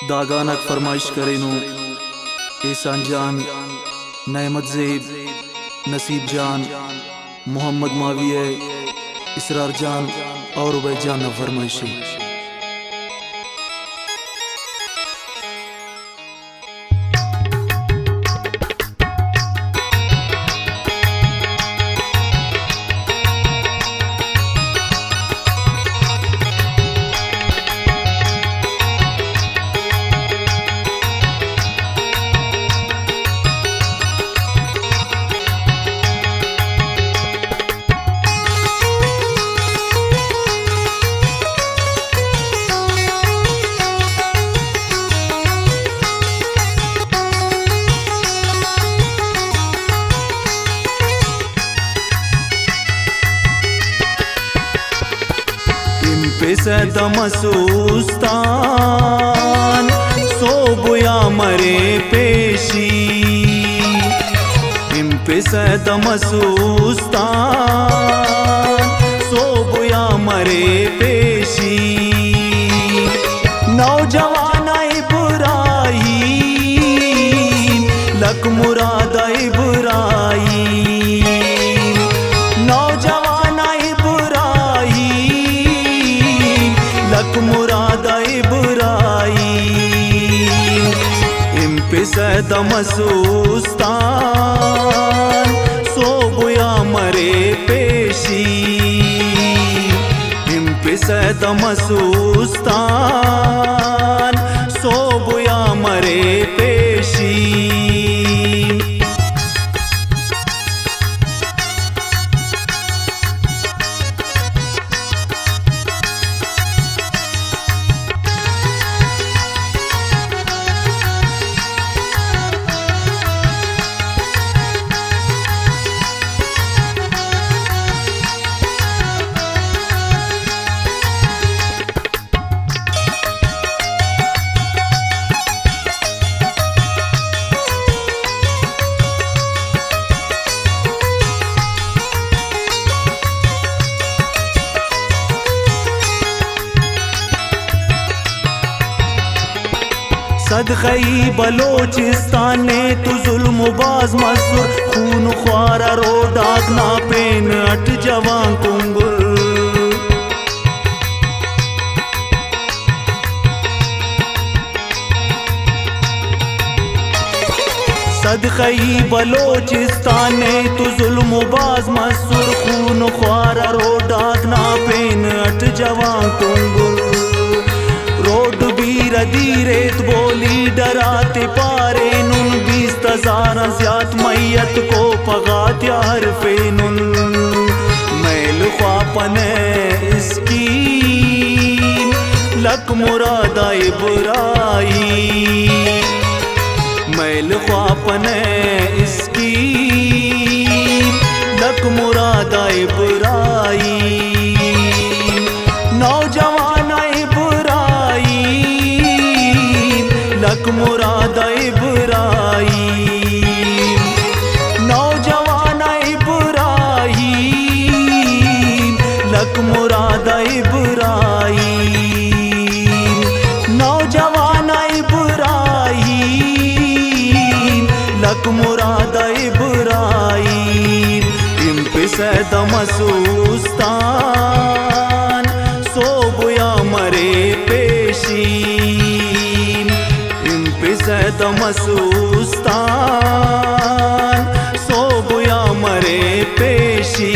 दागानक फरमाइश करेनु एहसान जान, नेमत ज़ेब, नसीब जान, मोहम्मद माविया, इसरार जान और उबैद जान न फरमाइशी। मसूस्तान सोबुया मरे पेशी, इम पे सद मसूस्तान सोबुया मरे पेशी। नौजवान इब्राहीम लक मुराद इब्राहीम, नौजवान इब्राहीम लक मुराद इब्राहीम। इम पे सद मसूस्तान सोबुया मरे पेशी, इम पे सद मसूस्तान सोबुया मरे पेशी। सदक़ई बलोचिस्तान ने तु जुल्म बाज मसूर, खून ख्वारा रो डाक ना पेन अट जवां कुंगुल। सदक़ई बलोचिस्तान ने तु जुल्म बाज मसूर, खून ख्वारा रो डाक ना पेन अट जवां कुंगुल। रोड बीर दीरेत बोली डराते पारे नुन, 20,000 ज़्याद मैयत को पगात यार फेनुन। मैल ख्वापने इसकी लक मुरादा इब्राहीम, मैल ख्वापने इसकी लक मुरादा इब्राहीम। नौजवान इब्राहीम लक मुराद इब्राहीम, नौजवान इब्राहीम लक मुराद इब्राहीम, नौजवान इब्राहीम लक मुराद इब्राहीम। इम पे सद मसूस्तान सोबुया मरे पेशी, इम पे सद मसूस्तान सोबुया मरे पेशी।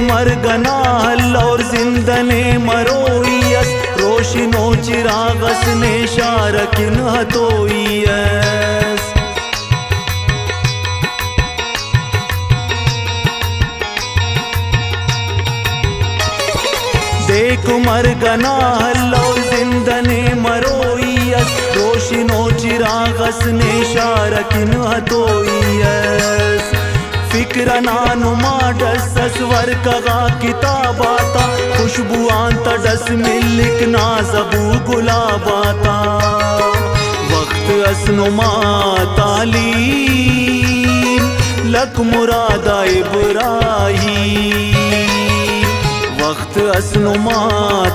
मरगना हल और जिंदने मरोइयस, रोशनो चिरागस ने शारकिन हतोइयस। देख मरगना हल्लो जिंदने मरोइयस रोशनो चिरागस ने शारकिन हतोइयस फिक्र नानुमा डस वर कगा किताबाता खुशबुआन तडस मिलिक नाजबू गुलाबाता वक्त असनुमा तालीम लक मुरादा इब्राहीम वक्त असनुमा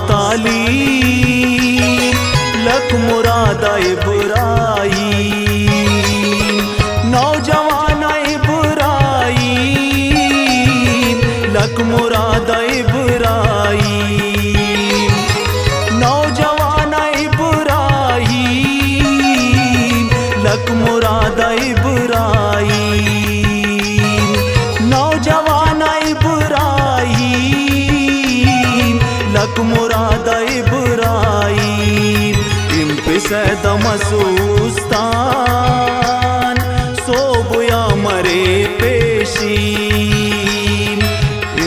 तालीम लक मुरादा इब्राहीम नौजवान इब्राहीम लक मुरादा इब्राहीम नौजवान इब्राहीम लक मुरादा इब्राहीम नौजवान इब्राहीम लक मुरादा इब्राहीम इम्पिसद मसूस्तान सोबुया मरे पेशीम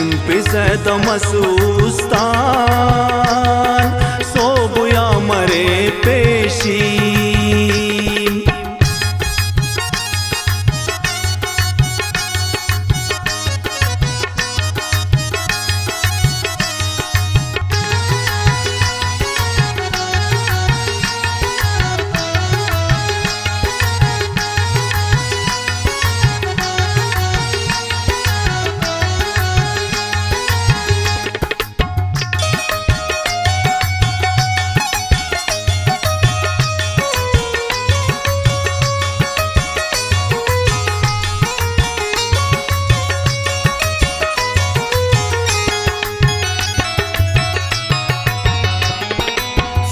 इम्पिसद मसूस्तान सोबुया मरे पेशीम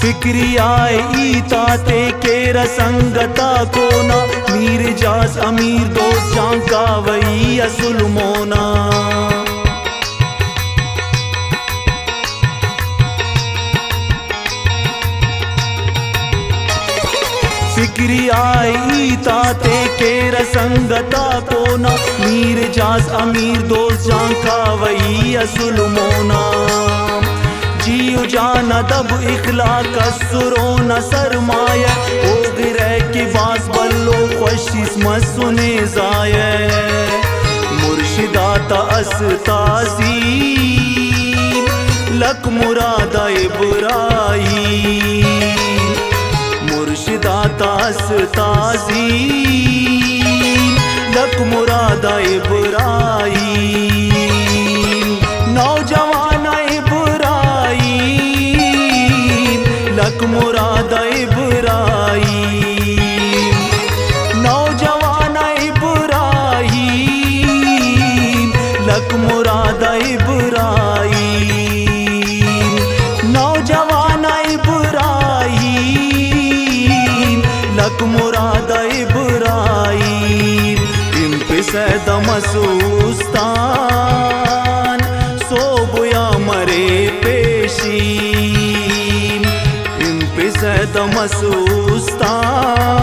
फिक्रियाए ईताते के रसंगता कोना मीर जास अमीर दोस्त जांका वही असुल मोना फिक्रियाए ईताते के रसंगता कोना मीर जास अमीर दोस्त जांका वही असुल मोना जीव जान अदब इखलाक सुरो न सरमाया ओ गिरे की बास बल्लो ख्वाशिस मसुने जाये मुर्शिदाता अस्ताज़ीम लक मुरादा इब्राहीम मुर्शिदाता अस्ताज़ीम लक मुरादा इब्राहीम नौजवान लक मुरादा इब्राहीम नौजवान इब्राहीम लक मुरादा इब्राहीम नौजवान इब्राहीम लक मुरादा इब्राहीम इम्पिसद मसूस्तान सोबुया मरे पेशीम इम्पिसद मसूस्तान